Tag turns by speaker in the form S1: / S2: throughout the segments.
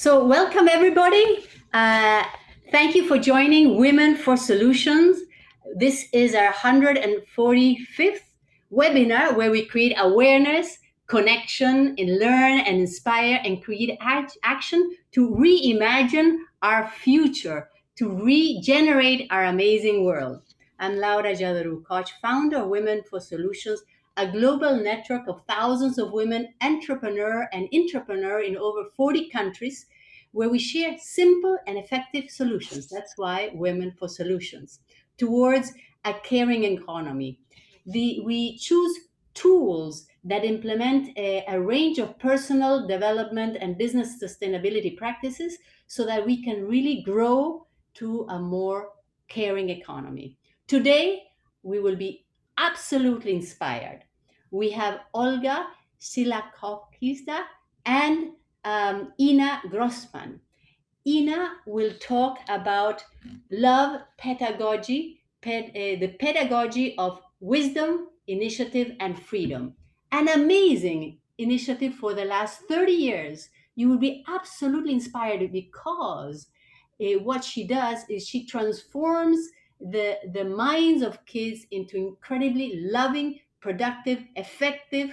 S1: So welcome everybody. Thank you for joining Women for Solutions. This is our 145th webinar where we create awareness, connection, and learn and inspire and create action to reimagine our future, to regenerate our amazing world. I'm Laura Jadaru Koch, founder of Women for Solutions, a global network of thousands of women entrepreneur in over 40 countries where we share simple and effective solutions. That's why Women for Solutions, towards a caring economy. We choose tools that implement a range of personal development and business sustainability practices so that we can really grow to a more caring economy. Today, we will be absolutely inspired. We have Olga Silakovkista and Ina Grasmane. Ina will talk about Love Pedagogy, the pedagogy of wisdom, initiative, and freedom. An amazing initiative for the last 30 years. You will be absolutely inspired because what she does is she transforms the minds of kids into incredibly loving, productive, effective,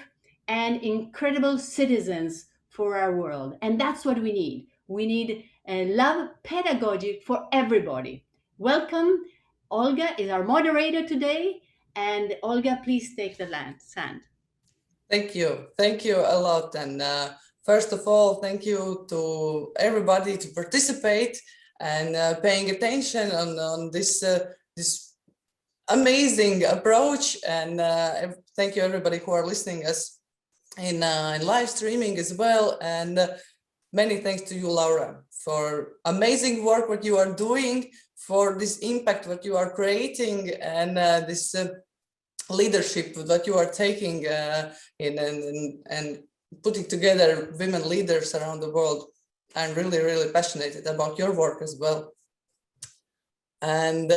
S1: and incredible citizens for our world. And that's what we need. We need love pedagogy for everybody. Welcome. Olga is our moderator today. And Olga, please take the stand.
S2: Thank you. Thank you a lot. And first of all, thank you to everybody to participate and paying attention on this amazing approach. And thank you everybody who are listening us in live streaming as well. And many thanks to you, Laura, for amazing work what you are doing, for this impact what you are creating, and this leadership that you are taking and putting together women leaders around the world. I'm really, really passionate about your work as well. And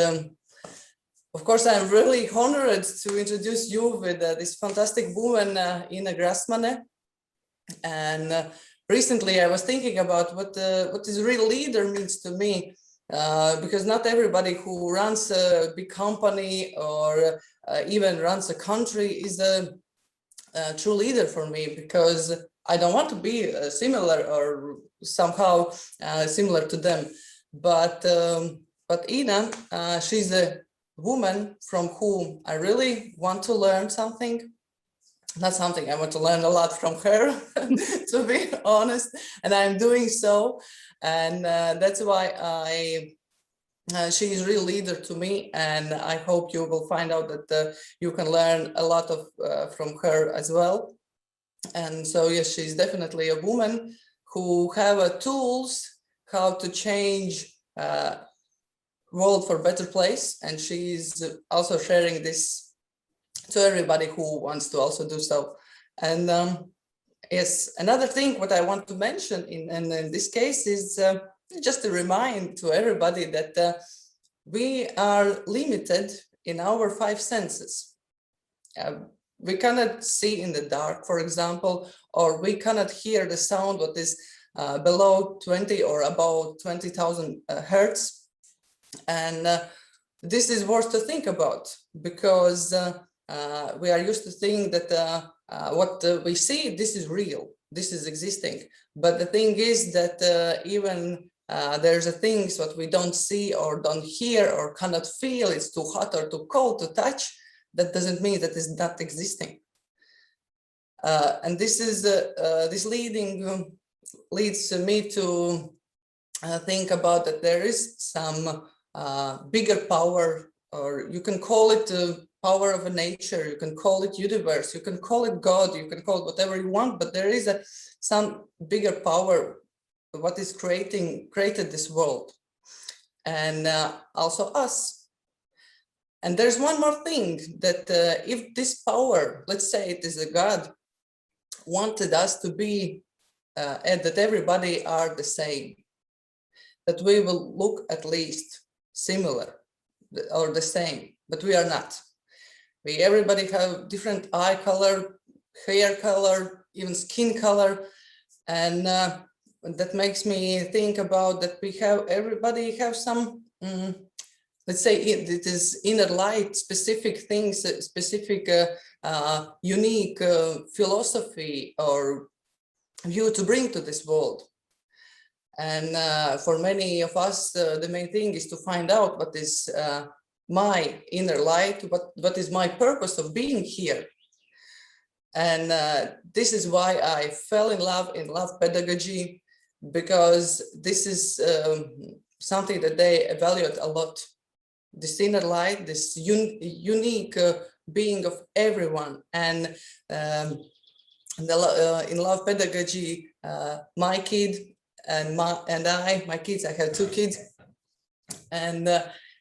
S2: of course, I'm really honored to introduce you with this fantastic woman, Ina Grasmane. And recently I was thinking about what is real leader means to me, because not everybody who runs a big company or even runs a country is a true leader for me, because I don't want to be similar or somehow similar to them. But Ina, she's a woman from whom I really want to learn something. Not something, I want to learn a lot from her, to be honest, and I'm doing so. And that's why she is a real leader to me, and I hope you will find out that you can learn a lot of from her as well. And so yes, she's definitely a woman who have tools how to change world for a better place, and she's also sharing this to everybody who wants to also do so. And yes, another thing what I want to mention in this case is just to remind to everybody that we are limited in our 5 senses. We cannot see in the dark, for example, or we cannot hear the sound what is below 20 or above 20,000 hertz. And this is worth to think about, because we are used to think that what we see, this is real, this is existing. But the thing is that even there's a things what we don't see or don't hear or cannot feel, it's too hot or too cold to touch, that doesn't mean that it's not existing. And this is this leads me to think about that there is some bigger power, or you can call it power of a nature, you can call it universe, you can call it God, you can call it whatever you want, but there is some bigger power what is created this world, and also us. And there's one more thing, that if this power, let's say it is a God, wanted us to be and that everybody are the same, that we will look at least similar or the same, but we are not. Everybody have different eye color, hair color, even skin color, and that makes me think about that everybody have some, let's say it is inner light, specific things, specific unique philosophy or view to bring to this world. And for many of us, the main thing is to find out what is my inner light, what is my purpose of being here. And this is why I fell in love pedagogy, because this is something that they evaluate a lot. This inner light, this unique being of everyone. And in love pedagogy, my kid and my kids, I have 2 kids, and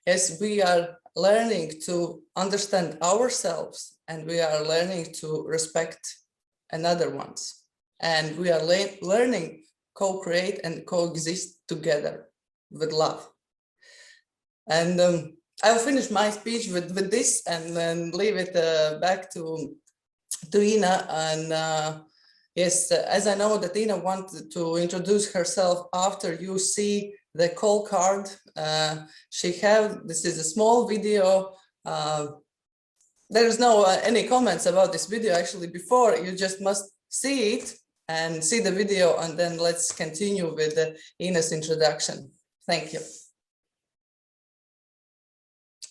S2: as we are learning to understand ourselves, and we are learning to respect another ones, and we are learning co-create and coexist together with love. And I'll finish my speech with this, and then leave it back to Ina. And yes, as I know that Ina wanted to introduce herself after you see the call card. This is a small video. There is no any comments about this video actually before. You just must see it and see the video, and then let's continue with Ina's introduction. Thank you.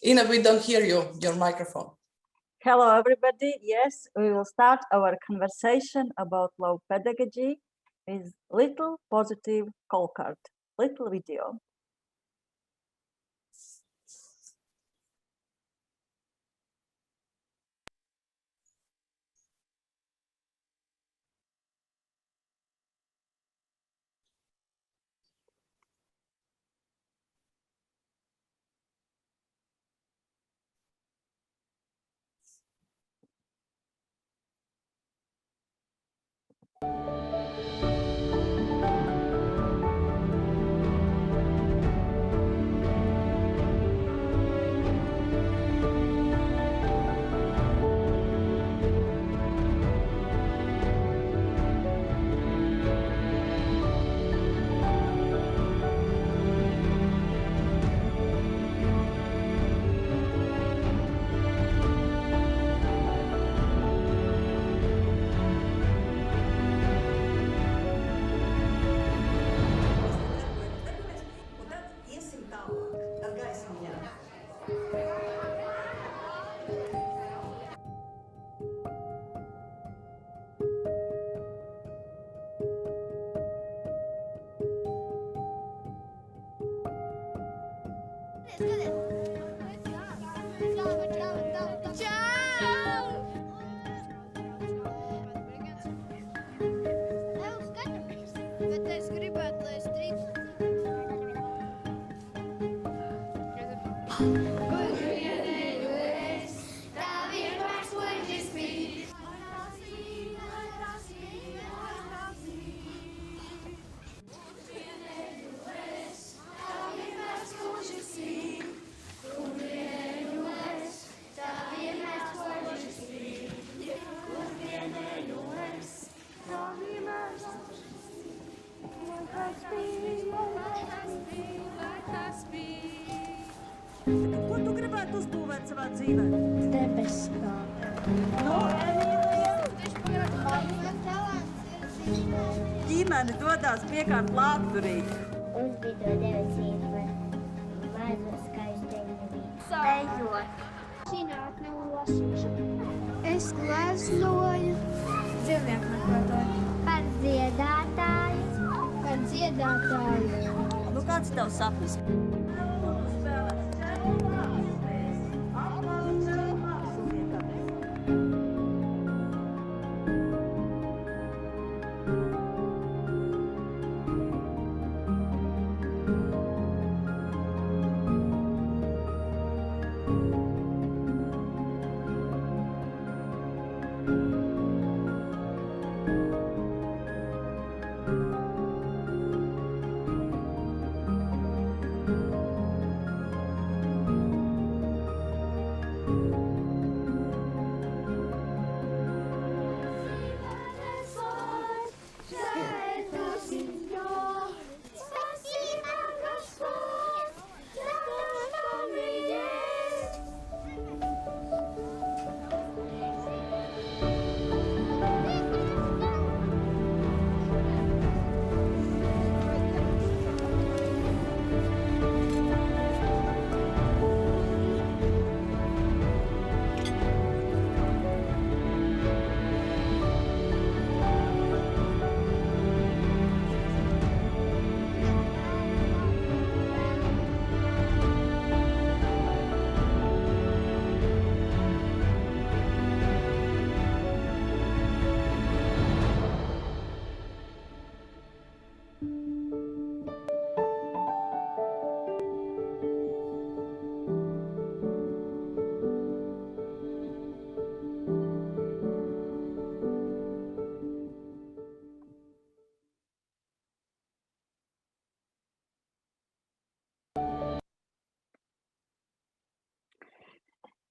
S2: Ina, we don't hear you, your microphone.
S3: Hello, everybody. Yes, we will start our conversation about love pedagogy with little positive call card, little video. Ko tu gribētu uzbūvēt savā dzīvē? Debesis gāja. Nu, ģimene dodās piekārt lāpturīt.
S4: Mums bija to devicību par mazo skaisteņu vīdu. Dejot. Zinātne un lasīšana. Es gleznoju. Dzīvnieku meklētāju. Par dziedātāju. Par dziedātāju.
S3: Nu, kāds tavs sapnis?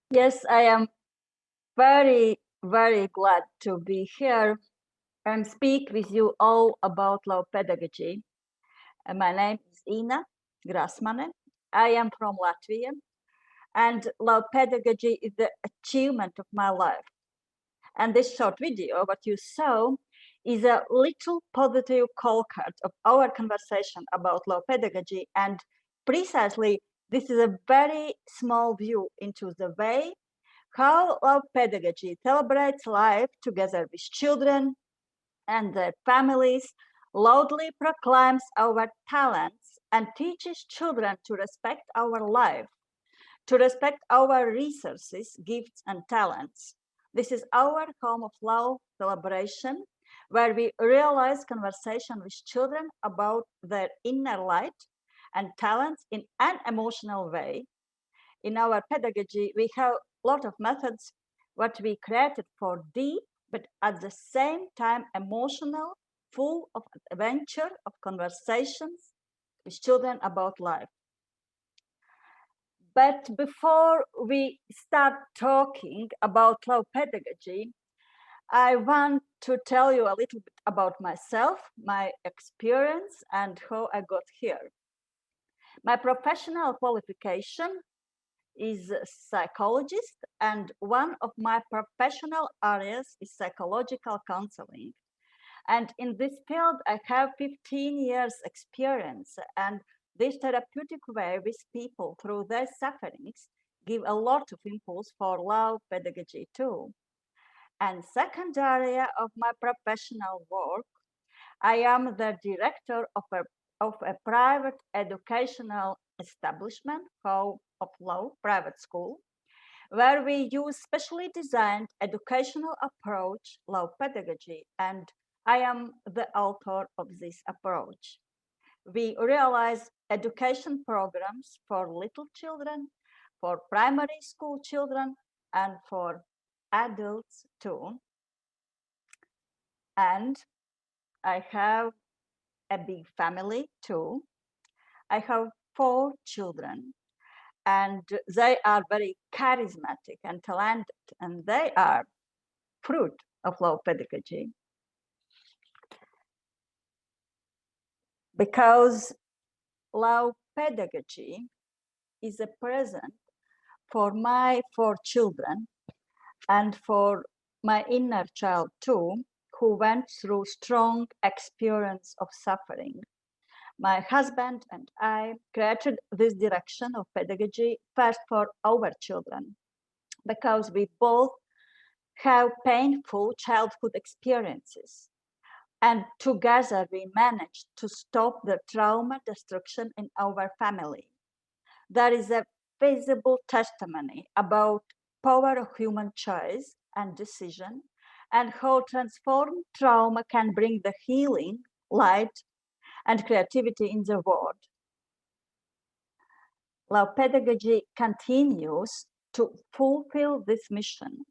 S3: Yes, I am very, very glad to be here and speak with you all about love pedagogy. My name is Ina Grasmane. I am from Latvia, and love pedagogy is the achievement of my life. And this short video, what you saw, is a little positive call card of our conversation about love pedagogy. And precisely, this is a very small view into the way how love pedagogy celebrates life together with children and their families, loudly proclaims our talents, and teaches children to respect our life, to respect our resources, gifts, and talents. This is our home of love celebration, where we realize conversation with children about their inner light and talents in an emotional way. In our pedagogy, we have a lot of methods what we created for deep, but at the same time emotional, full of adventure, of conversations with children about life. But before we start talking about love pedagogy, I want to tell you a little bit about myself, my experience, and how I got here. My professional qualification is a psychologist, and one of my professional areas is psychological counseling. And in this field, I have 15 years experience, and this therapeutic way with people through their sufferings give a lot of impulse for love pedagogy too. And second area of my professional work, I am the director of a private educational establishment called of Love Private School, where we use specially designed educational approach, love pedagogy, and I am the author of this approach. We realize education programs for little children, for primary school children, and for adults too. And I have a big family too. I have 4 children, and they are very charismatic and talented, and they are fruit of love pedagogy. Because love pedagogy is a present for my 4 children and for my inner child too, who went through strong experience of suffering. My husband and I created this direction of pedagogy first for our children, because we both have painful childhood experiences. And together we managed to stop the trauma destruction in our family. There is a visible testimony about power of human choice and decision, and how transformed trauma can bring the healing, light, and creativity in the world. Love pedagogy continues to fulfill this mission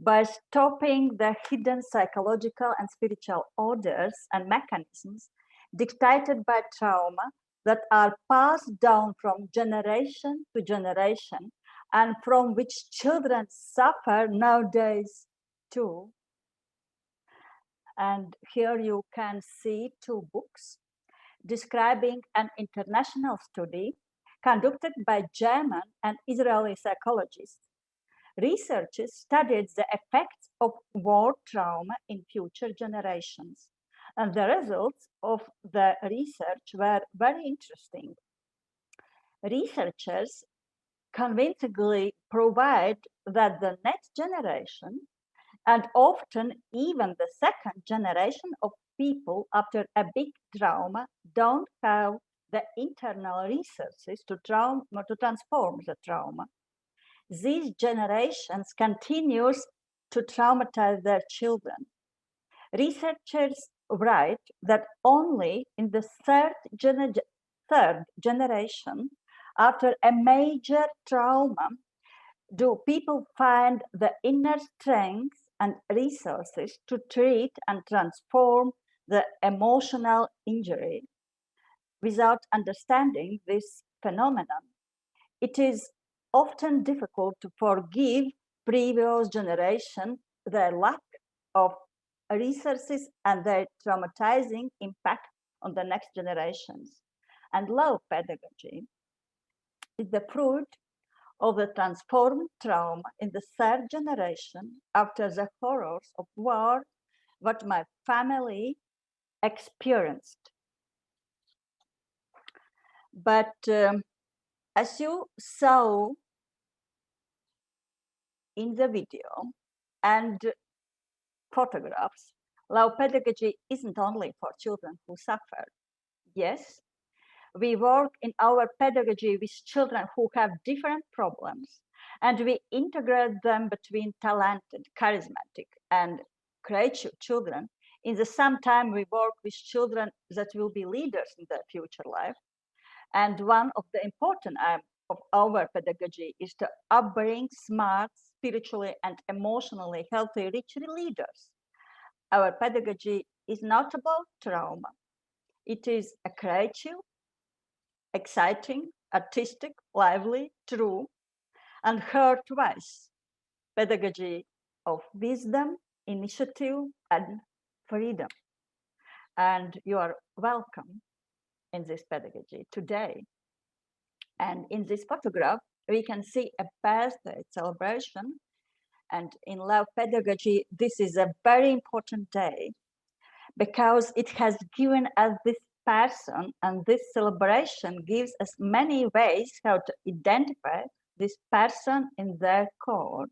S3: by stopping the hidden psychological and spiritual orders and mechanisms dictated by trauma that are passed down from generation to generation and from which children suffer nowadays too. And here you can see 2 books describing an international study conducted by German and Israeli psychologists. Researchers studied the effects of war trauma in future generations, and the results of the research were very interesting. Researchers convincingly provide that the next generation, and often even the second generation of people after a big trauma, don't have the internal resources to transform the trauma. These generations continue to traumatize their children. Researchers write that only in the third generation after a major trauma do people find the inner strength and resources to treat and transform the emotional injury. Without understanding this phenomenon, it is often difficult to forgive previous generation their lack of resources and their traumatizing impact on the next generations. And love pedagogy is the fruit of the transformed trauma in the third generation after the horrors of war, what my family experienced. But as you saw in the video and photographs, love pedagogy isn't only for children who suffer. Yes, we work in our pedagogy with children who have different problems, and we integrate them between talented, charismatic, and creative children. In the same time, we work with children that will be leaders in their future life. And one of the important aims of our pedagogy is to upbring smart, spiritually and emotionally healthy, rich leaders. Our pedagogy is not about trauma. It is a creative, exciting, artistic, lively, true, and heard twice pedagogy of wisdom, initiative, and freedom. And you are welcome in this pedagogy today. And in this photograph, we can see a birthday celebration. And in love pedagogy, this is a very important day because it has given us this person, and this celebration gives us many ways how to identify this person in their core.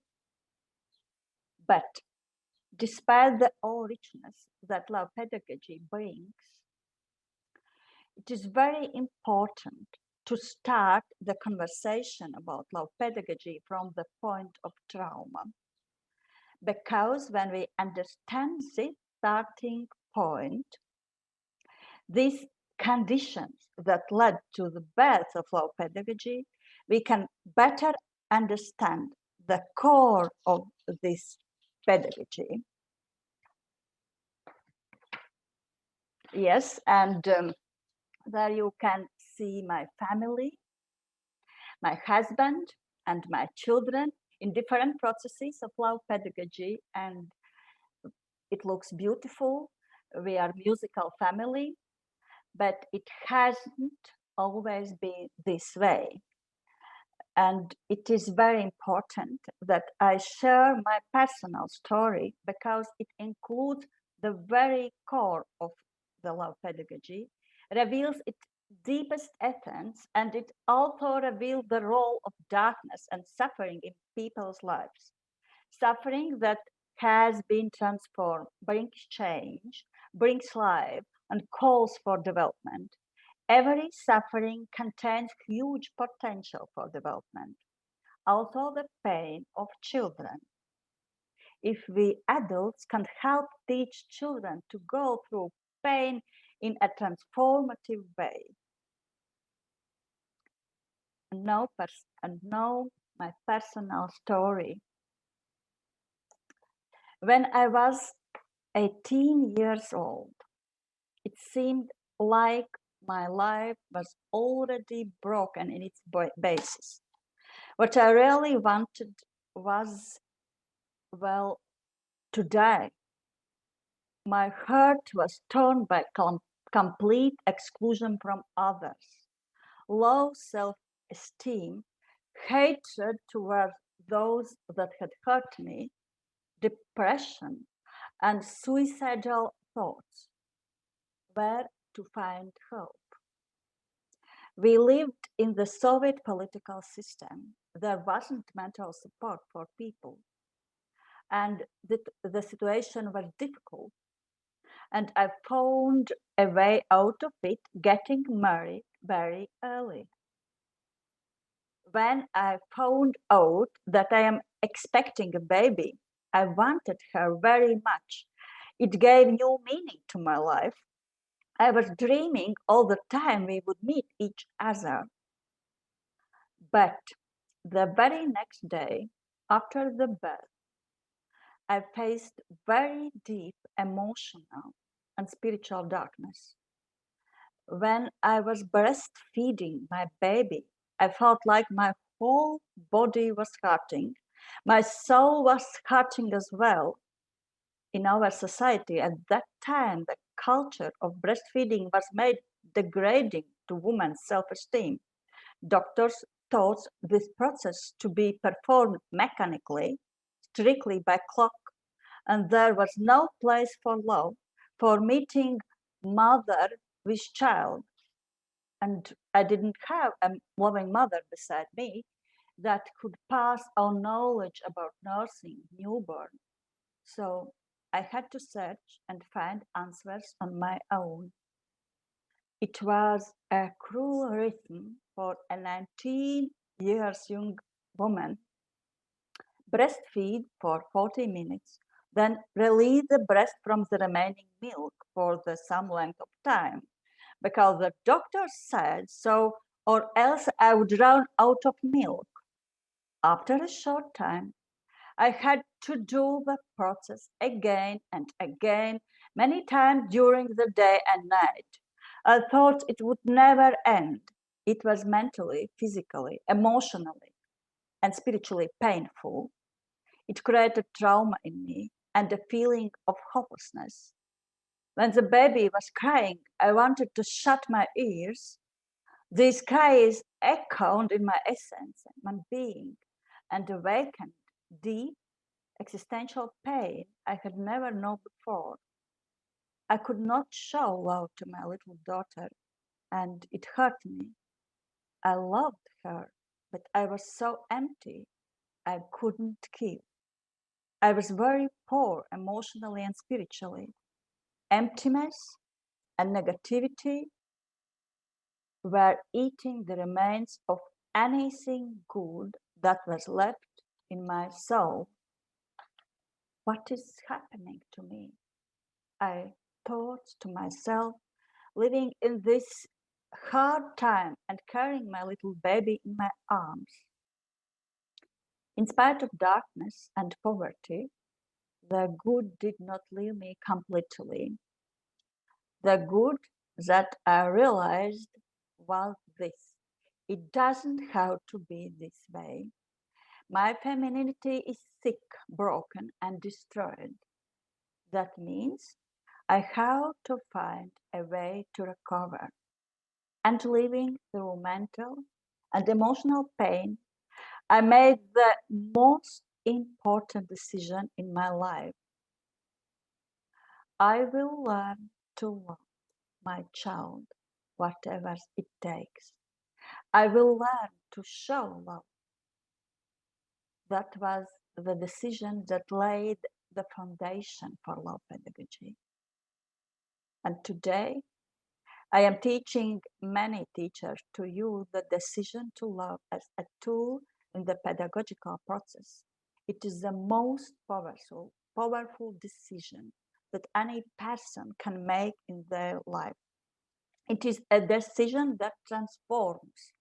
S3: But despite the all richness that love pedagogy brings, it is very important to start the conversation about love pedagogy from the point of trauma. Because when we understand this starting point, these conditions that led to the birth of love pedagogy, we can better understand the core of this pedagogy. Yes, and there you can see my family, my husband, and my children in different processes of love pedagogy, and it looks beautiful. We are a musical family, but it hasn't always been this way. And it is very important that I share my personal story because it includes the very core of the love pedagogy, reveals its deepest essence, and it also reveals the role of darkness and suffering in people's lives. Suffering that has been transformed, brings change, brings life, and calls for development. Every suffering contains huge potential for development. Also the pain of children. If we adults can help teach children to go through pain in a transformative way. And now my personal story. When I was 18 years old, it seemed like my life was already broken in its basis. What I really wanted was, well, to die. My heart was torn by complete exclusion from others, low self-esteem, hatred towards those that had hurt me, depression, and suicidal thoughts. Where to find hope? We lived in the Soviet political system. There wasn't mental support for people. And the situation was difficult. And I found a way out of it, getting married very early. When I found out that I am expecting a baby, I wanted her very much. It gave new meaning to my life. I was dreaming all the time we would meet each other. But the very next day, after the birth, I faced very deep emotional and spiritual darkness. When I was breastfeeding my baby, I felt like my whole body was hurting. My soul was hurting as well. In our society at that time, the culture of breastfeeding was made degrading to women's self-esteem. Doctors taught this process to be performed mechanically, strictly by clock, and there was no place for love, for meeting mother with child. And I didn't have a loving mother beside me that could pass on knowledge about nursing newborn. So I had to search and find answers on my own. It was a cruel rhythm for a 19 years young woman. Breastfeed for 40 minutes, then release the breast from the remaining milk for some length of time, because the doctor said so, or else I would run out of milk. After a short time, I had to do the process again and again, many times during the day and night. I thought it would never end. It was mentally, physically, emotionally, and spiritually painful. It created trauma in me and a feeling of hopelessness. When the baby was crying, I wanted to shut my ears. These cries echoed in my essence, my being, and awakened deep existential pain I had never known before. I could not show love to my little daughter, and it hurt me. I loved her, but I was so empty, I couldn't give. I was very poor emotionally and spiritually. Emptiness and negativity were eating the remains of anything good that was left in my soul. What is happening to me? I thought to myself, living in this hard time and carrying my little baby in my arms. In spite of darkness and poverty, the good did not leave me completely. The good that I realized was this: it doesn't have to be this way. My femininity is sick, broken, and destroyed. That means I have to find a way to recover. And living through mental and emotional pain, I made the most important decision in my life. I will learn to love my child, whatever it takes. I will learn to show love. That was the decision that laid the foundation for love pedagogy. And today, I am teaching many teachers to use the decision to love as a tool in the pedagogical process. It is the most powerful decision that any person can make in their life. It is a decision that transforms.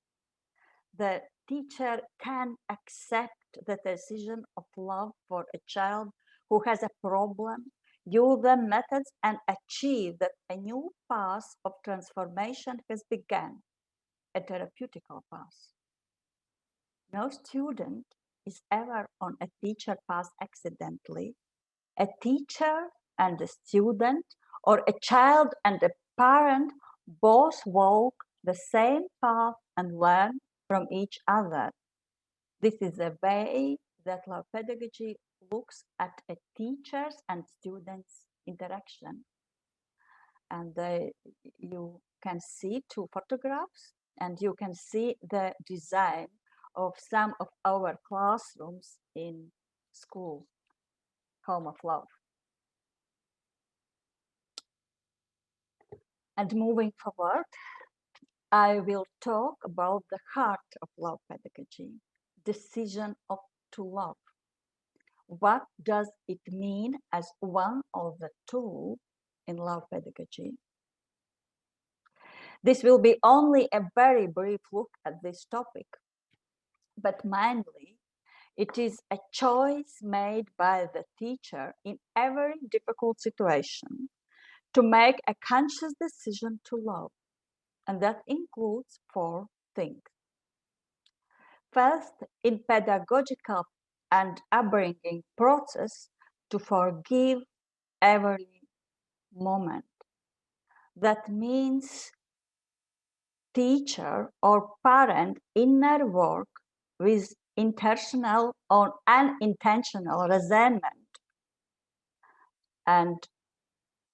S3: The teacher can accept the decision of love for a child who has a problem, use the methods, and achieve that a new path of transformation has begun, a therapeutic path. No student is ever on a teacher path accidentally. A teacher and a student, or a child and a parent, both walk the same path and learn from each other. This is the way that love pedagogy looks at a teacher's and students' interaction. And you can see two photographs, and you can see the design of some of our classrooms in school, Home of Love. And moving forward, I will talk about the heart of love pedagogy, decision to love. What does it mean as one of the tools in love pedagogy? This will be only a very brief look at this topic, but mainly it is a choice made by the teacher in every difficult situation to make a conscious decision to love, and that includes 4 things. first in pedagogical and upbringing process to forgive every moment. That means teacher or parent inner work with intentional or unintentional resentment and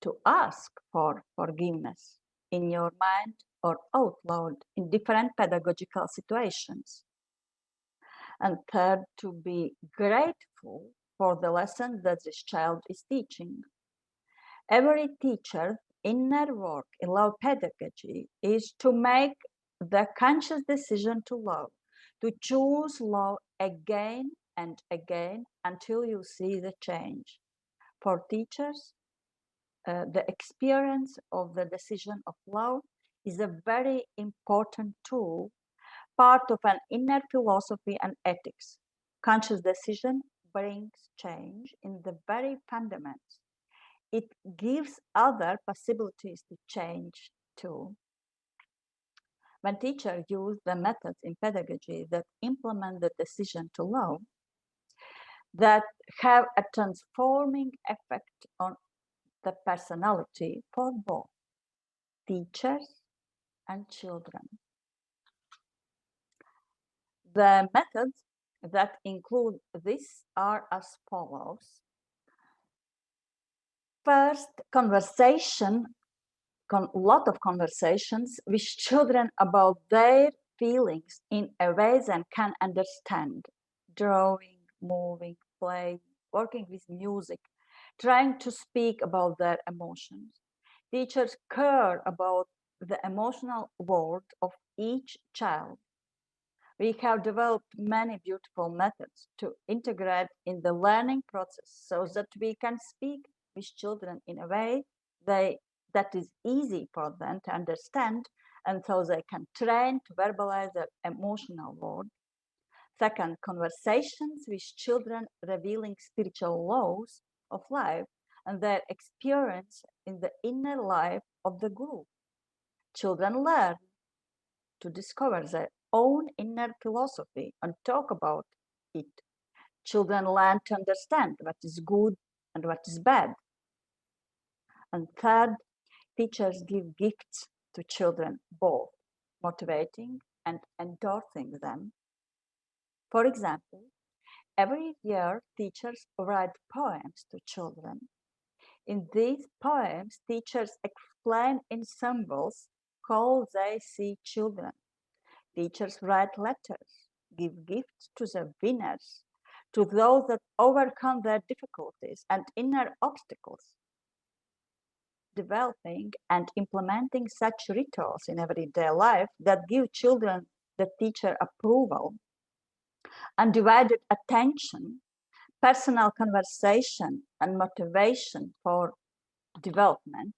S3: to ask for forgiveness in your mind or out loud in different pedagogical situations. And third, to be grateful for the lesson that this child is teaching. Every teacher's inner work in love pedagogy is to make the conscious decision to love, to choose love again and again until you see the change. For teachers, the experience of the decision of love is a very important tool, part of an inner philosophy and ethics. Conscious decision brings change in the very fundamentals. It gives other possibilities to change too. When teachers use the methods in pedagogy that implement the decision to love, that have a transforming effect on the personality for both teachers and children. The methods that include this are as follows. First, lot of conversations with children about their feelings in a way they can understand. Drawing, moving, playing, working with music, trying to speak about their emotions. Teachers care about the emotional world of each child. We have developed many beautiful methods to integrate in the learning process so that we can speak with children in a way that is easy for them to understand, and so they can train to verbalize their emotional world. Second, conversations with children revealing spiritual laws of life and their experience in the inner life of the group. Children learn to discover their own inner philosophy and talk about it. Children learn to understand what is good and what is bad. And third, teachers give gifts to children, both motivating and endorsing them. For example, every year teachers write poems to children. In these poems, teachers explain in symbols how they see children. Teachers write letters, give gifts to the winners, to those that overcome their difficulties and inner obstacles. Developing and implementing such rituals in everyday life that give children the teacher approval, undivided attention, personal conversation, and motivation for development.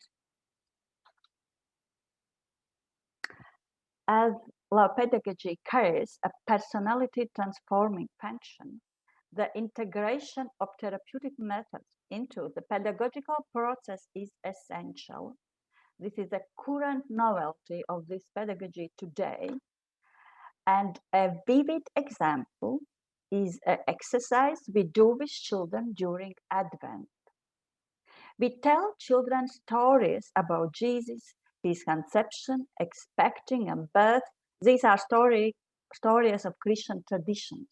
S3: As love pedagogy carries a personality transforming function, the integration of therapeutic methods into the pedagogical process is essential. This is a current novelty of this pedagogy today. And a vivid example is an exercise we do with children during Advent. We tell children stories about Jesus, his conception, expecting and birth. These are stories of Christian traditions.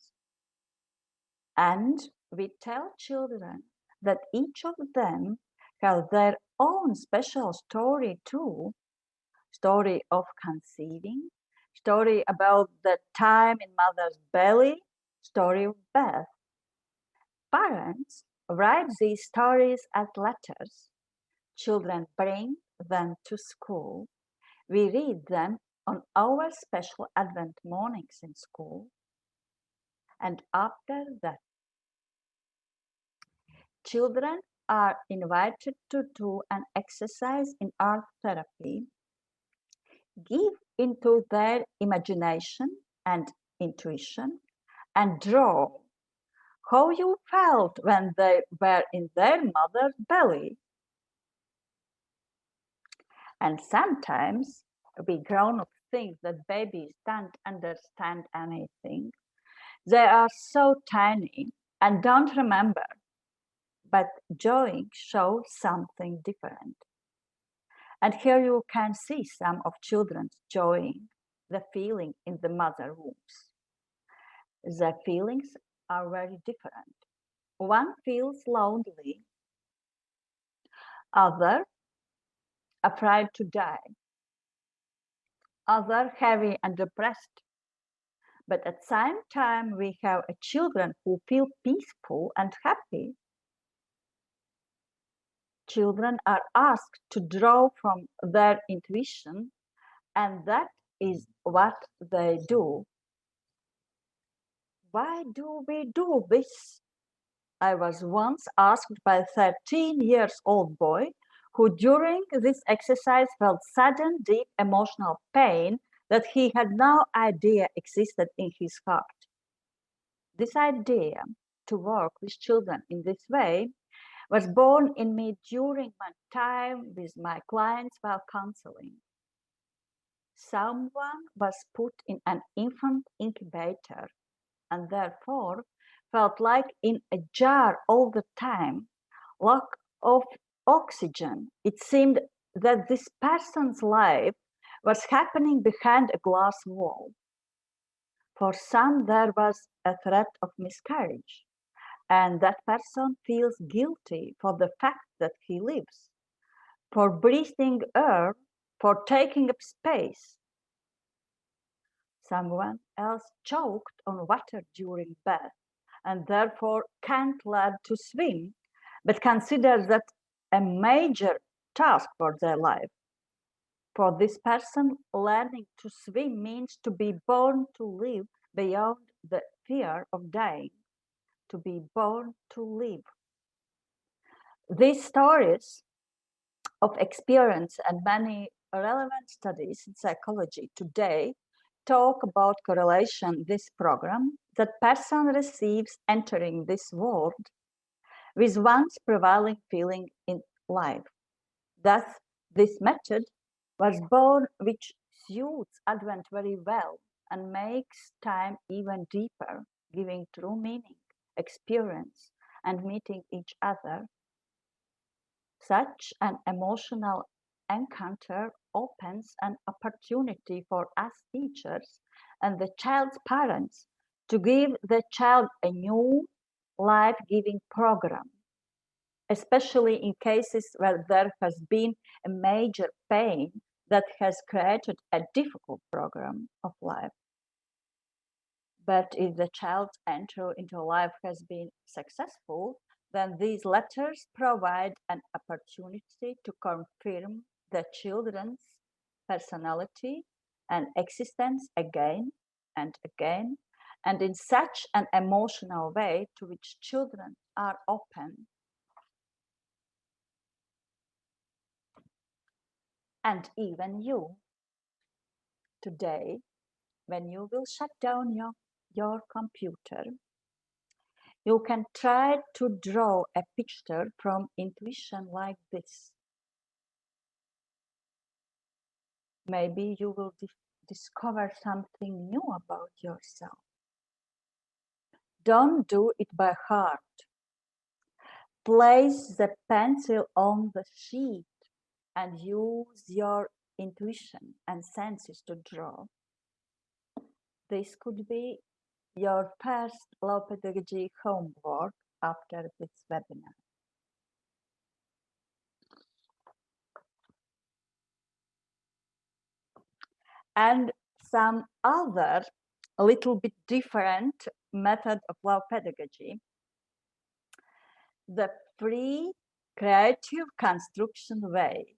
S3: And we tell children that each of them have their own special story too. Story of conceiving, story about the time in mother's belly, story of birth. Parents write these stories as letters. Children bring them to school. We read them on our special Advent mornings in school. And after that, children are invited to do an exercise in art therapy. Give into their imagination and intuition and draw how you felt when they were in their mother's belly. And sometimes we grown-ups think that babies don't understand anything. They are so tiny and don't remember, but joy shows something different. And here you can see some of children enjoying the feeling in the mother wombs. The feelings are very different. One feels lonely, other afraid to die, other heavy and depressed. But at the same time, we have children who feel peaceful and happy. Children are asked to draw from their intuition, and that is what they do. Why do we do this? I was once asked by a 13-year-old boy who during this exercise felt sudden deep emotional pain that he had no idea existed in his heart. This idea to work with children in this way was born in me during my time with my clients while counseling. Someone was put in an infant incubator and therefore felt like in a jar all the time, lack of oxygen. It seemed that this person's life was happening behind a glass wall. For some, there was a threat of miscarriage, and that person feels guilty for the fact that he lives, for breathing air, for taking up space. Someone else choked on water during birth and therefore can't learn to swim, but considers that a major task for their life. For this person, learning to swim means to be born to live beyond the fear of dying, to be born to live. These stories of experience and many relevant studies in psychology today talk about correlation this program that person receives entering this world with one's prevailing feeling in life. Thus, this method was born which suits Advent very well and makes time even deeper, giving true meaning, experience, and meeting each other. Such an emotional encounter opens an opportunity for us teachers and the child's parents to give the child a new life-giving program, especially in cases where there has been a major pain that has created a difficult program of life. But if the child's entry into life has been successful, then these letters provide an opportunity to confirm the children's personality and existence again and again, and in such an emotional way to which children are open. And even you, today, when you will shut down your computer, you can try to draw a picture from intuition like this. Maybe you will discover something new about yourself. Don't do it by heart. Place the pencil on the sheet and use your intuition and senses to draw. This could be your first Love Pedagogy homework after this webinar. And some other, a little bit different method of Love Pedagogy, the free creative construction way.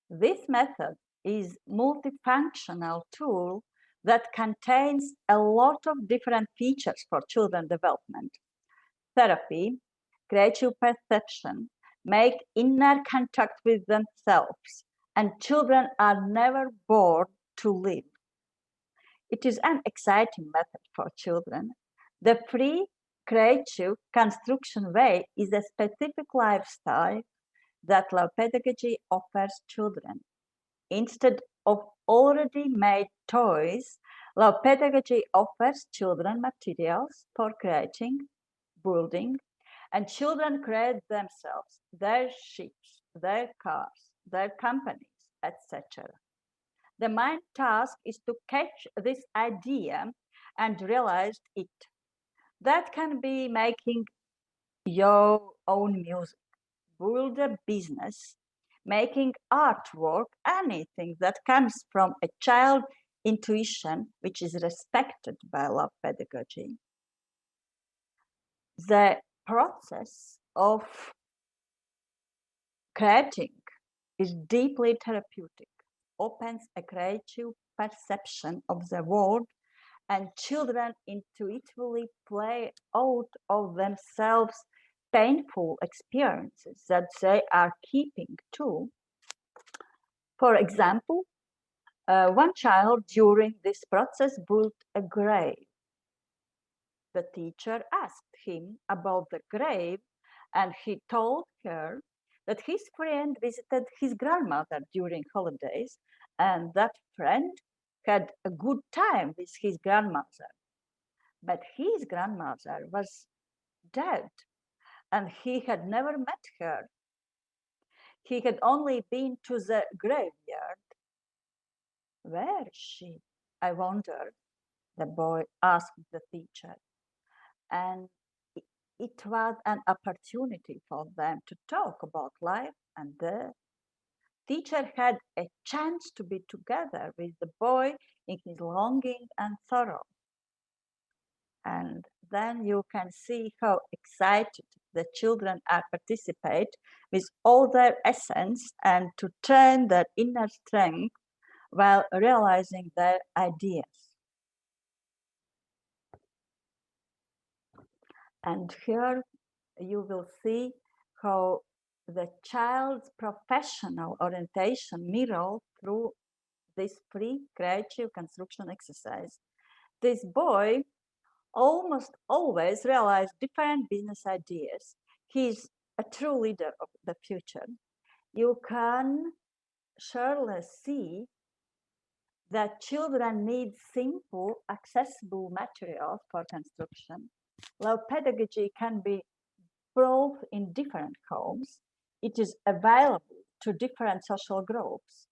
S3: This method is a multifunctional tool that contains a lot of different features for children development. Therapy, creative perception, make inner contact with themselves, and children are never bored to live. It is an exciting method for children. The free creative construction way is a specific lifestyle that Love Pedagogy offers children. Instead of already made toys, Love Pedagogy offers children materials for creating, building, and children create themselves, their ships, their cars, their companies, etc. The main task is to catch this idea and realize it. That can be making your own music, build a business, making artwork, anything that comes from a child intuition, which is respected by Love Pedagogy. The process of creating is deeply therapeutic, opens a creative perception of the world, and children intuitively play out of themselves painful experiences that they are keeping too. For example, one child during this process built a grave. The teacher asked him about the grave, and he told her that his friend visited his grandmother during holidays, and that friend had a good time with his grandmother. But his grandmother was dead, and he had never met her. He had only been to the graveyard. Where is she? I wonder, the boy asked the teacher. And it was an opportunity for them to talk about life, and the teacher had a chance to be together with the boy in his longing and sorrow. And then you can see how excited the children are participate with all their essence and to train their inner strength while realizing their ideas. And here you will see how the child's professional orientation mirrors through this free creative construction exercise. This boy almost always realized different business ideas. He's a true leader of the future. You can surely see that children need simple, accessible materials for construction. Love Pedagogy can be brought in different homes. It is available to different social groups.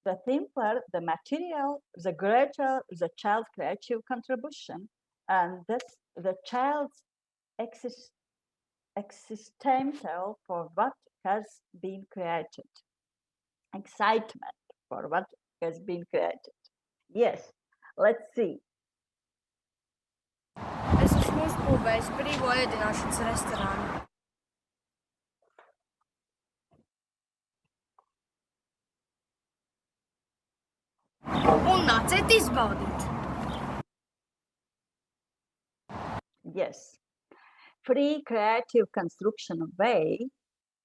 S3: The simpler the material, the greater the child's creative contribution, and thus the child's existential for what has been created. Excitement for what has been created. Yes, let's see.
S5: Es esmu uzbūvējis brīvo ēdināšanas restorānu. Un nāciet izbaudīt!
S3: Yes, free creative construction way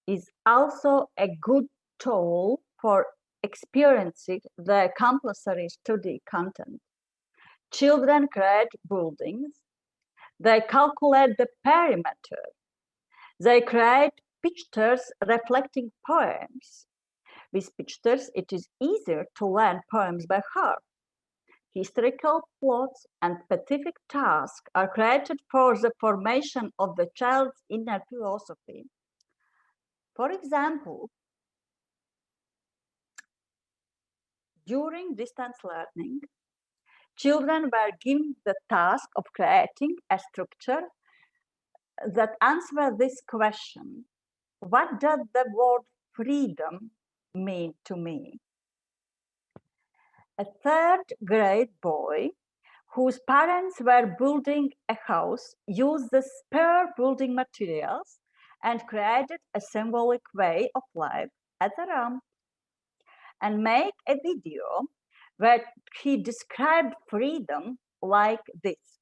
S3: is also a good tool for experiencing the compulsory study content. Children create buildings, they calculate the perimeter, they create pictures reflecting poems. With pictures, it is easier to learn poems by heart. Historical plots and specific tasks are created for the formation of the child's inner philosophy. For example, during distance learning, children were given the task of creating a structure that answers this question: what does the word freedom mean to me? A third grade boy whose parents were building a house used the spare building materials and created a symbolic way of life as a ramp, and made a video where he described freedom like this.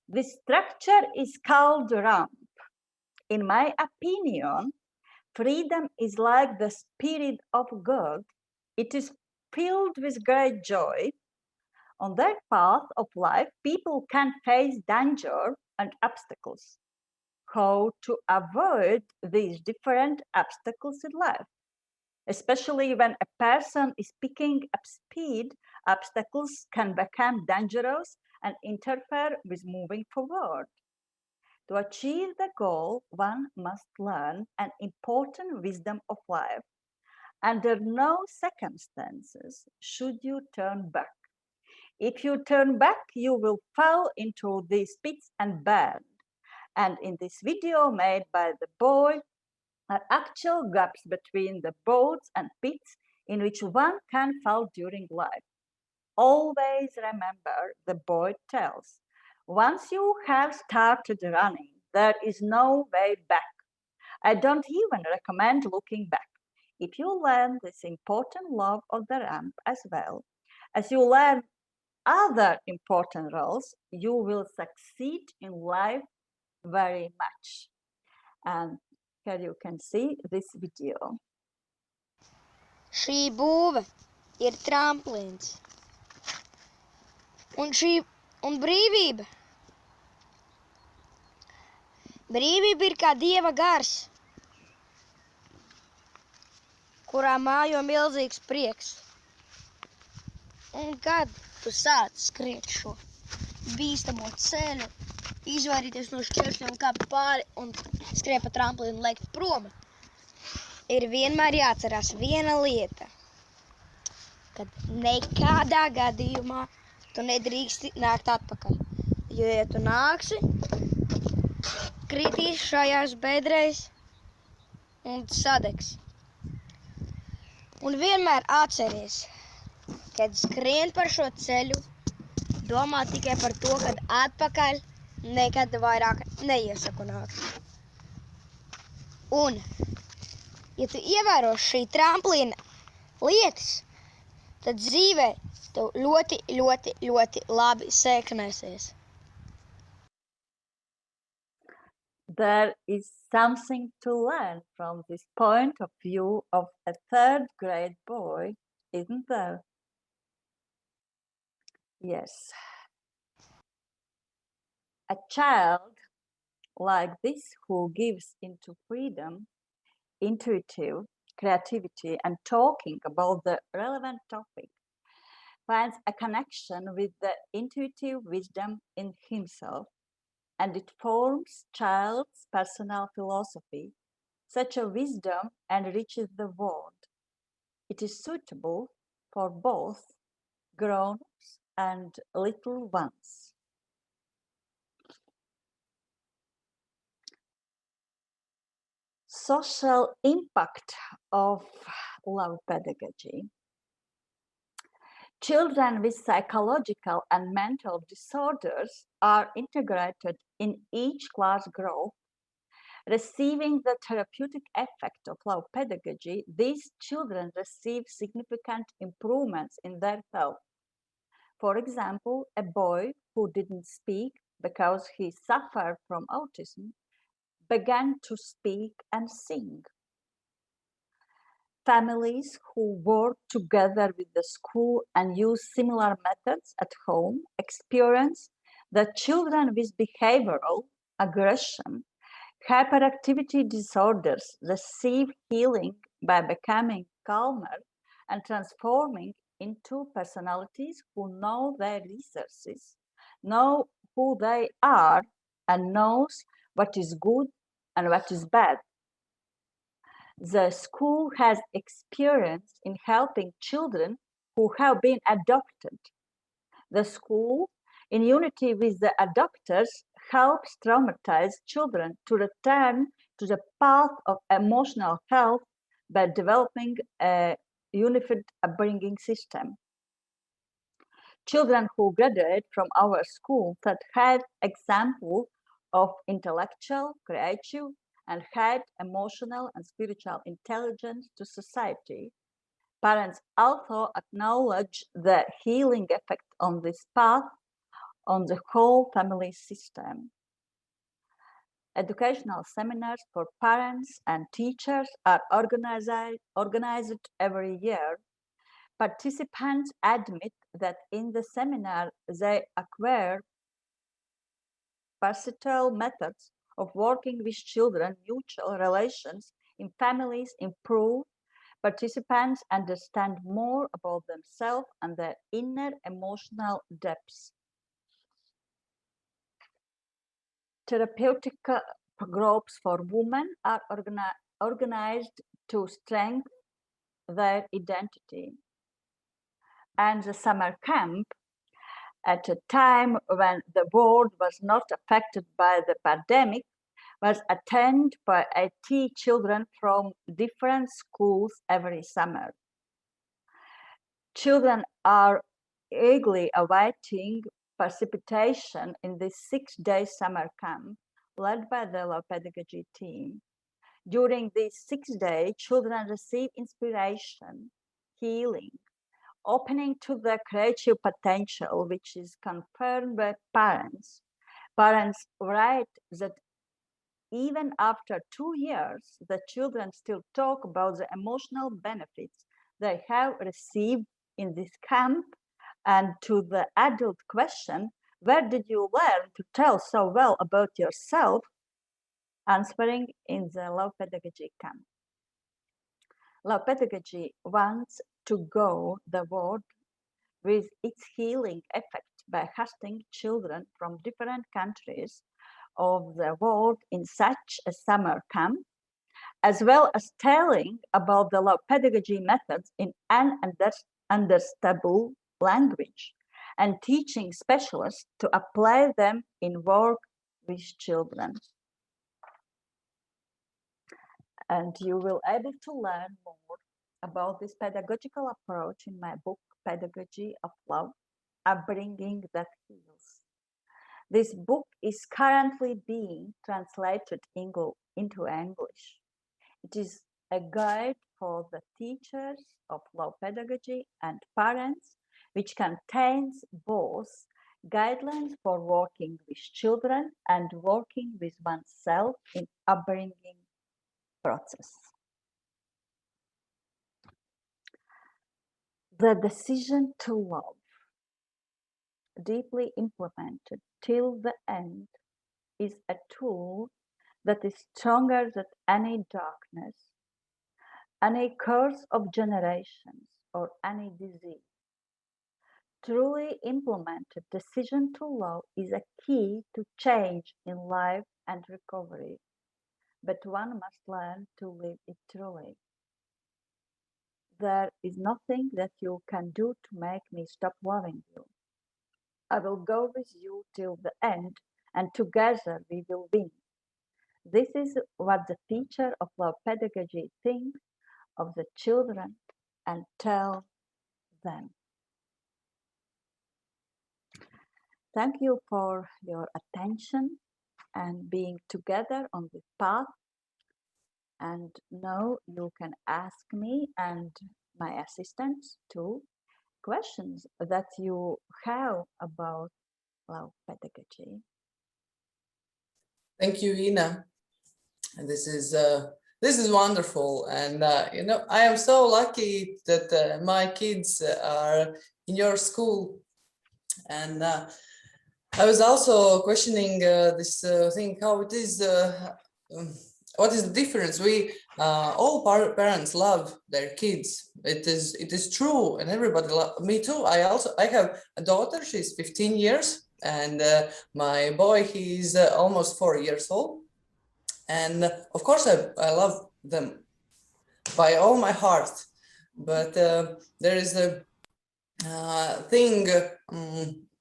S3: This structure is called ramp. In my opinion, freedom is like the Spirit of God. It is filled with great joy. On their path of life, people can face danger and obstacles. How to avoid these different obstacles in life? Especially when a person is picking up speed, obstacles can become dangerous and interfere with moving forward. To achieve the goal, one must learn an important wisdom of life. Under no circumstances should you turn back. If you turn back, you will fall into these pits and burn. And in this video made by the boy, are actual gaps between the boats and pits in which one can fall during life. Always remember, the boy tells, once you have started running, there is no way back. I don't even recommend looking back. If you learn this important law of the ramp as well as you learn other important roles, you will succeed in life very much. And here you can see this video.
S5: Šī būve ir tramplīns. Un brīvība. Brīvība ir kā dieva gars, kurā mājo milzīgs prieks. Un kad tu sāc skriet šo bīstamo ceļu, izvairīties no šķēršļiem, kāpt pāri un skriet pa tramplīnu un lekt prom, ir vienmēr jāatcerās viena lieta, kad nekādā gadījumā tu nedrīksti nākt atpakaļ. Jo, ja tu nāksi, kritīsi šajās bedrēs un sadegsi. Un vienmēr atceries, kad skrien par šo ceļu, domā tikai par to, kad atpakaļ nekad vairāk neiesaku nākt. Un, ja tu ievēro šī tramplīna lietas, tad dzīvē tev ļoti, ļoti, ļoti labi sekmēsies.
S3: There is something to learn from this point of view of a third grade boy, isn't there? Yes. A child like this who gives into freedom, intuitive creativity, and talking about the relevant topic finds a connection with the intuitive wisdom in himself, and it forms child's personal philosophy. Such a wisdom enriches the world. It is suitable for both grown-ups and little ones. Social impact of love pedagogy. Children with psychological and mental disorders are integrated in each class group. Receiving the therapeutic effect of love pedagogy, these children receive significant improvements in their health. For example, a boy who didn't speak because he suffered from autism began to speak and sing. Families who work together with the school and use similar methods at home experience that children with behavioral aggression, hyperactivity disorders receive healing by becoming calmer and transforming into personalities who know their resources, know who they are, and knows what is good and what is bad. The school has experience in helping children who have been adopted. The school, in unity with the adopters, helps traumatized children to return to the path of emotional health by developing a unified upbringing system. Children who graduate from our school that had examples of intellectual, creative, and had emotional and spiritual intelligence to society. Parents also acknowledge the healing effect on this path on the whole family system. Educational seminars for parents and teachers are organized every year. Participants admit that in the seminar they acquire versatile methods of working with children, mutual relations in families improve, participants understand more about themselves and their inner emotional depths. Therapeutic groups for women are organized to strengthen their identity. And the summer camp, at a time when the world was not affected by the pandemic, was attended by 80 children from different schools every summer. Children are eagerly awaiting participation in this 6-day summer camp led by the Love Pedagogy team. During these 6 days, children receive inspiration, healing, opening to their creative potential, which is confirmed by parents. Parents write that even after 2 years, the children still talk about the emotional benefits they have received in this camp. And to the adult question, where did you learn to tell so well about yourself? Answering in the Love Pedagogy camp. Love Pedagogy wants to go the world with its healing effect by hosting children from different countries of the world in such a summer camp, as well as telling about the Love Pedagogy methods in an understandable language and teaching specialists to apply them in work with children. And you will be able to learn more about this pedagogical approach in my book, Pedagogy of Love, Upbringing That Heals. This book is currently being translated into English. It is a guide for the teachers of Love Pedagogy and parents, which contains both guidelines for working with children and working with oneself in upbringing process. The decision to love, deeply implemented till the end, is a tool that is stronger than any darkness, any curse of generations, or any disease. Truly implemented decision to love is a key to change in life and recovery, but one must learn to live it truly. There is nothing that you can do to make me stop loving you. I will go with you till the end, and together we will win. This is what the teacher of Love Pedagogy thinks of the children and tell them. Thank you for your attention and being together on this path. And now you can ask me and my assistants too questions that you have about Love Pedagogy.
S2: Thank you, Ina. And this is wonderful, and you know, I am so lucky that my kids are in your school, and I was also questioning this thing, how it is. What is the difference? We all parents love their kids. It is true, and everybody me too. I have a daughter. She's 15 years, and my boy, he's almost 4 years old. And of course, I love them by all my heart. But there is a thing.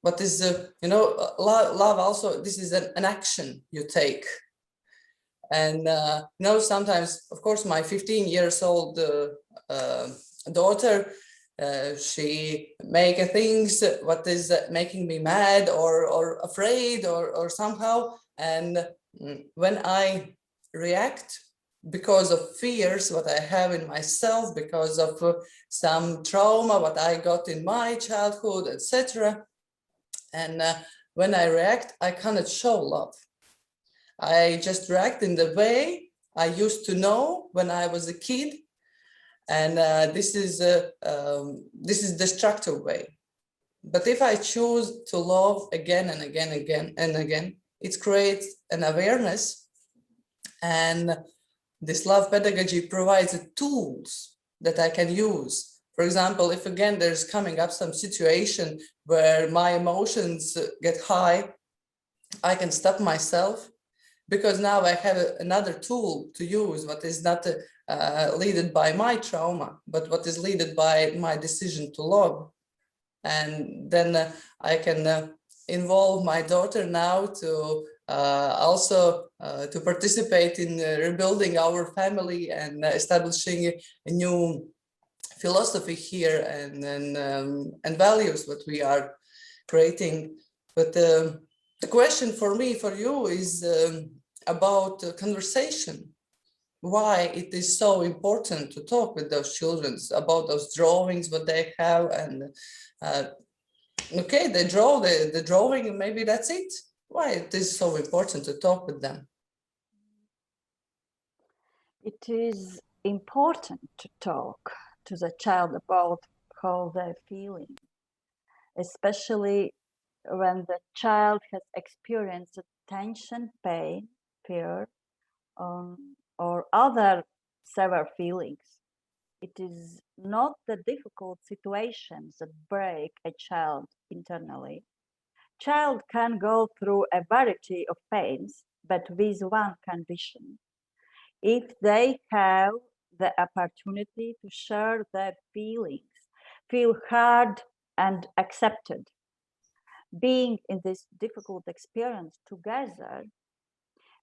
S2: What is you know, love also? This is an action you take. And you know, sometimes, of course, my 15 years old daughter, she make things what is making me mad or afraid or somehow. And when I react because of fears what I have in myself, because of some trauma what I got in my childhood, etc. And when I react, I cannot show love. I just react in the way I used to know when I was a kid, and this is destructive way. But if I choose to love again and again and again, it creates an awareness, and this Love Pedagogy provides tools that I can use. For example, if again there's coming up some situation where my emotions get high, I can stop myself, because now I have another tool to use, what is not led by my trauma, but what is led by my decision to love. And then I can involve my daughter now to also to participate in rebuilding our family and establishing a new philosophy here and values that we are creating. But the question for me, for you, is about conversation. Why it is so important to talk with those children about those drawings, what they have, and okay, they draw the drawing, and maybe that's it. Why it is so important to talk with them?
S3: It is important to talk to the child about how they're feeling, especially when the child has experienced tension, pain, fear, or other severe feelings. It is not the difficult situations that break a child internally. Child can go through a variety of pains, but with one condition: if they have the opportunity to share their feelings, feel heard and accepted. Being in this difficult experience together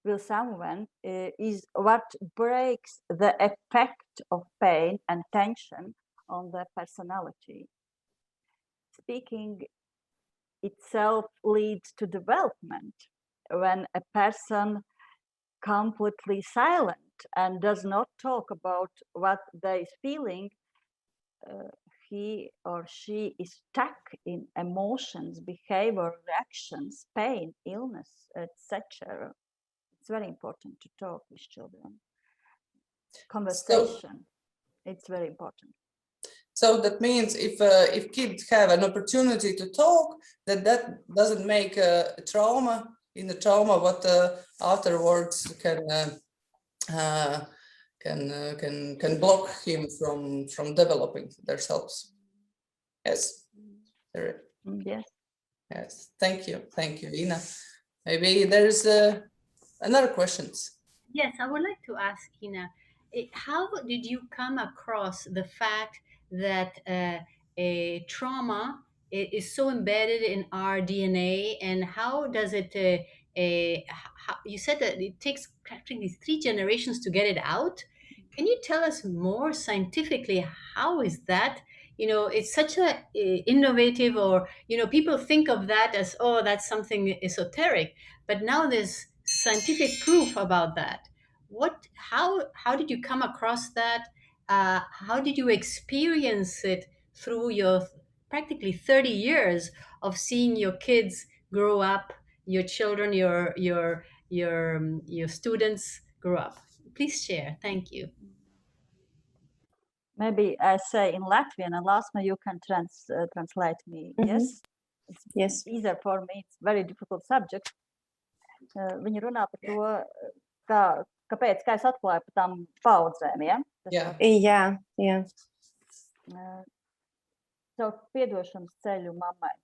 S3: with someone is what breaks the effect of pain and tension on the personality. Speaking itself leads to development. When a person completely silent and does not talk about what they is feeling, he or she is stuck in emotions, behavior, reactions, pain, illness, etc. It's very important to talk with children. Conversation, it's very important.
S2: So that means if kids have an opportunity to talk, that doesn't make a trauma in the trauma, what afterwards can block him from developing themselves. Yes.
S3: Yes.
S2: Yes. Thank you, Ina. Maybe there's another questions.
S1: Yes, I would like to ask Ina, how did you come across the fact that a trauma is so embedded in our DNA, and how does it? You said that it takes practically 3 generations to get it out. Can you tell us more scientifically how is that? It's such a innovative, or people think of that as, oh, that's something esoteric, but now there's scientific proof about that. How did you come across that? How did you experience it through your practically 30 years of seeing your kids grow up, your children, your students grow up? Please share. Thank you.
S3: Maybe I say in Latvian, and Lasma, you can translate me. Yes?
S6: Yes.
S3: Either for me, it's very difficult subject. Viņi runā par to, kāpēc, kā es atklāju par tām paudzēm, ja?
S6: Jā.
S3: Caur piedošanas ceļu mammai.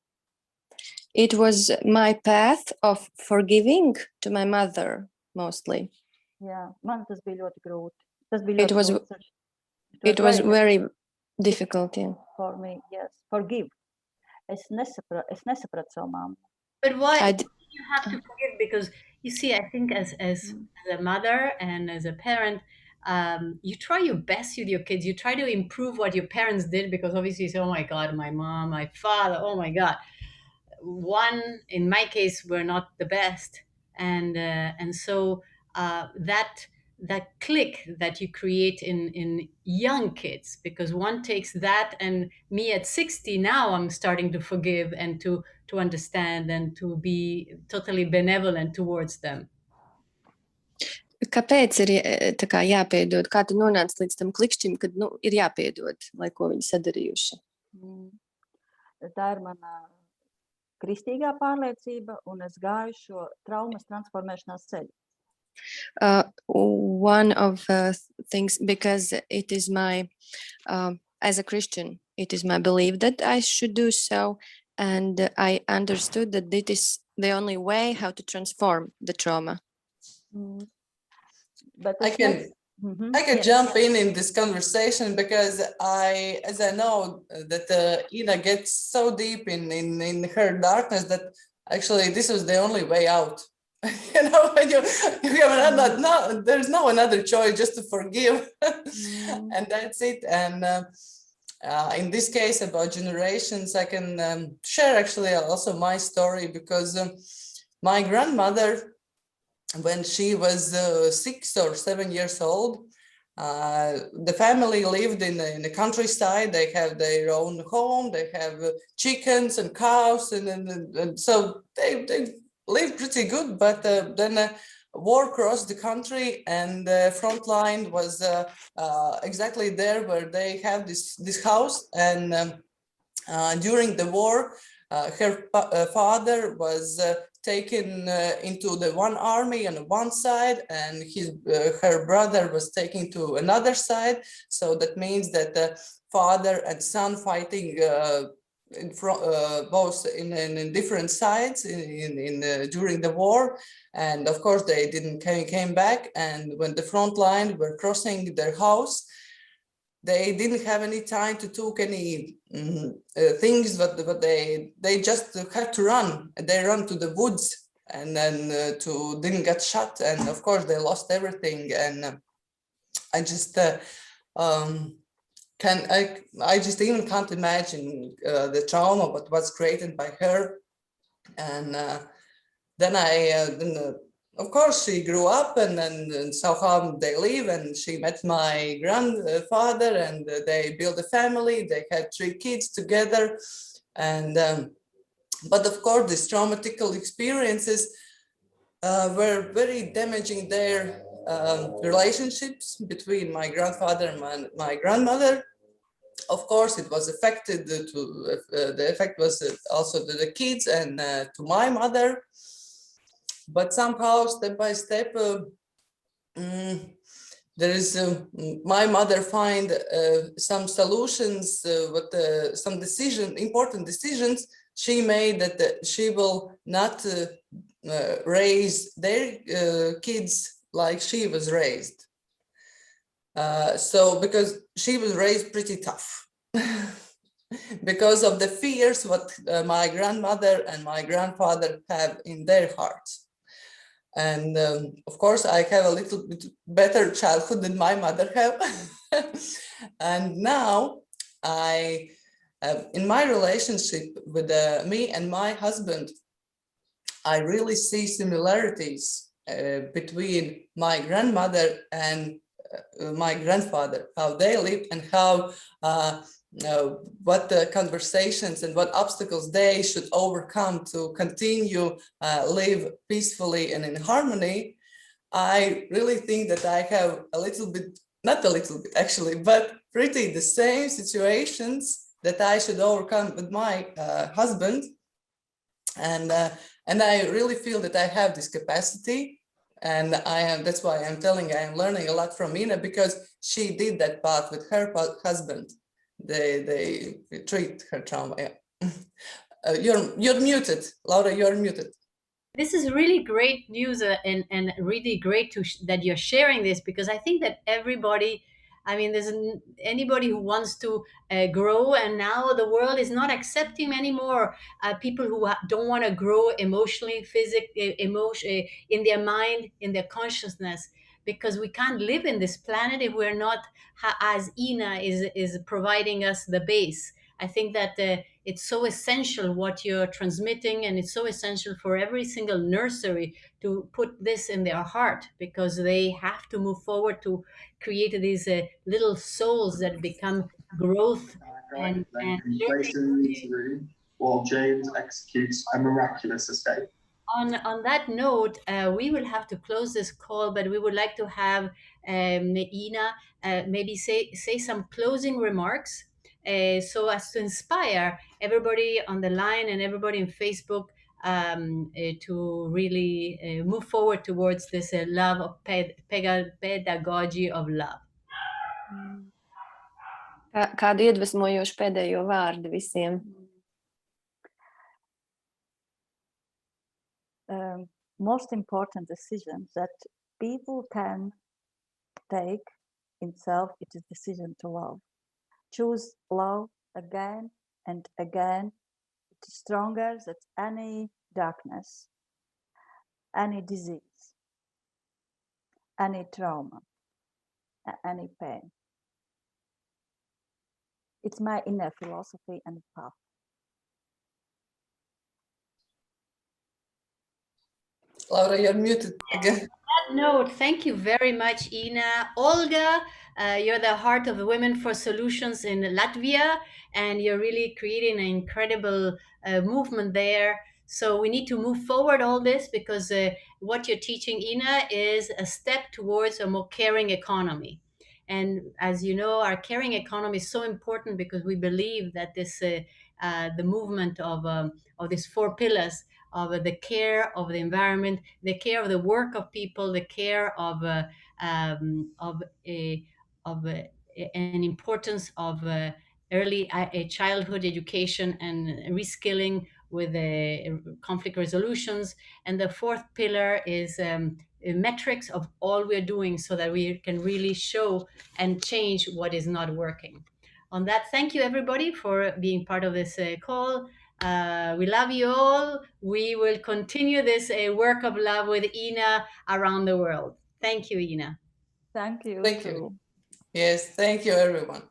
S6: It was my path of forgiving to my mother, mostly.
S3: Jā, man tas bija ļoti grūti. Tas bija ļoti grūti.
S6: It was very difficult, yeah.
S3: For me, yes. Forgive. Es nesapratu savu mammu.
S1: But why do you have to forgive? Because you see, I think as a mother and as a parent, you try your best with your kids. You try to improve what your parents did, because obviously you say, oh my God, my mom, my father, oh my God. One, in my case, we're not the best. And so that click that you create in young kids, because one takes that, and me at 60 now, I'm starting to forgive and to understand and to be totally benevolent towards them.
S6: Kāpēc ir tā kā jāpiedod? Kā tu nonāc līdz tam klikšķim, kad ir jāpiedod, lai ko viņi sadarījuši?
S3: Tā ir mana kristīgā pārliecība, un es gāju šo traumas transformēšanās ceļu.
S6: One of the things, because it is my, as a Christian, it is my belief that I should do so. And I understood that this is the only way how to transform the trauma.
S3: But
S2: I can
S3: yes.
S2: jump in this conversation because as I know that Ina gets so deep in her darkness that actually this was the only way out. You know, when you have no, there's no another choice, just to forgive, and that's it. And in this case about generations, I can share actually also my story, because my grandmother, when she was 6 or 7 years old, the family lived in the countryside. They have their own home. They have chickens and cows, and so they lived pretty good. But then war crossed the country, and the front line was exactly there where they have this house. And during the war, her father was taken into the one army on one side, and her brother was taken to another side. So that means that the father and son fighting both in different sides during the war. And of course they didn't came back, and when the front line were crossing their house, they didn't have any time to took any things, but they just had to run. They run to the woods, and then didn't get shot, and of course they lost everything. And I just I just even can't imagine the trauma what was created by her. And then of course she grew up, and somehow they live, and she met my grandfather, and they built a family. They had 3 kids together. And but of course these traumatic experiences were very damaging their relationships between my grandfather and my grandmother. Of course it was affected the effect was also to the kids and to my mother. But somehow, step by step, there is my mother find some solutions, some important decisions she made, that she will not raise their kids like she was raised. So because she was raised pretty tough. Because of the fears what my grandmother and my grandfather have in their hearts. And of course, I have a little bit better childhood than my mother have. And now in my relationship with me and my husband, I really see similarities between my grandmother and my grandfather, how they lived, and how what the conversations and what obstacles they should overcome to continue live peacefully and in harmony. I really think that I have a little bit, not a little bit actually, but pretty the same situations that I should overcome with my husband. And I really feel that I have this capacity. And that's why I'm telling I am learning a lot from Ina, because she did that path with her husband. They treat her trauma. Yeah. You're muted, Laura. You're muted.
S1: This is really great news, and really great that you're sharing this, because I think that everybody, I mean, there's anybody who wants to grow, and now the world is not accepting anymore people who don't want to grow emotionally, physically, in their mind, in their consciousness, because we can't live in this planet if we're not, as Ina is providing us the base. I think that it's so essential what you're transmitting, and it's so essential for every single nursery to put this in their heart, because they have to move forward to create these little souls that become growth and
S7: Jason leaves the room while James executes a miraculous escape.
S1: On that note, we will have to close this call, but we would like to have Ina maybe say some closing remarks, so as to inspire everybody on the line and everybody in Facebook to really move forward towards this love of pedagogy of love.
S6: Kādu iedvesmojošu pēdējo vārdu visiem?
S3: Most important decisions that people can take in self, it is decision to love. Choose love again and again. It is stronger than any darkness, any disease, any trauma, any pain. It's my inner philosophy and path.
S2: Laura, you're muted again.
S1: Note, thank you very much, Ina. Olga, you're the heart of the Women for Solutions in Latvia, and you're really creating an incredible movement there. So we need to move forward all this, because what you're teaching, Ina, is a step towards a more caring economy. And as you know, our caring economy is so important, because we believe that this the movement of these 4 pillars of the care of the environment, the care of the work of people, the care of an importance of early childhood education and reskilling with conflict resolutions. And the 4th pillar is metrics of all we're doing, so that we can really show and change what is not working. On that, thank you everybody for being part of this call. We love you all. We will continue this work of love with Ina around the world. Thank you, Ina.
S3: Thank you.
S2: Thank you. Yes, thank you, everyone.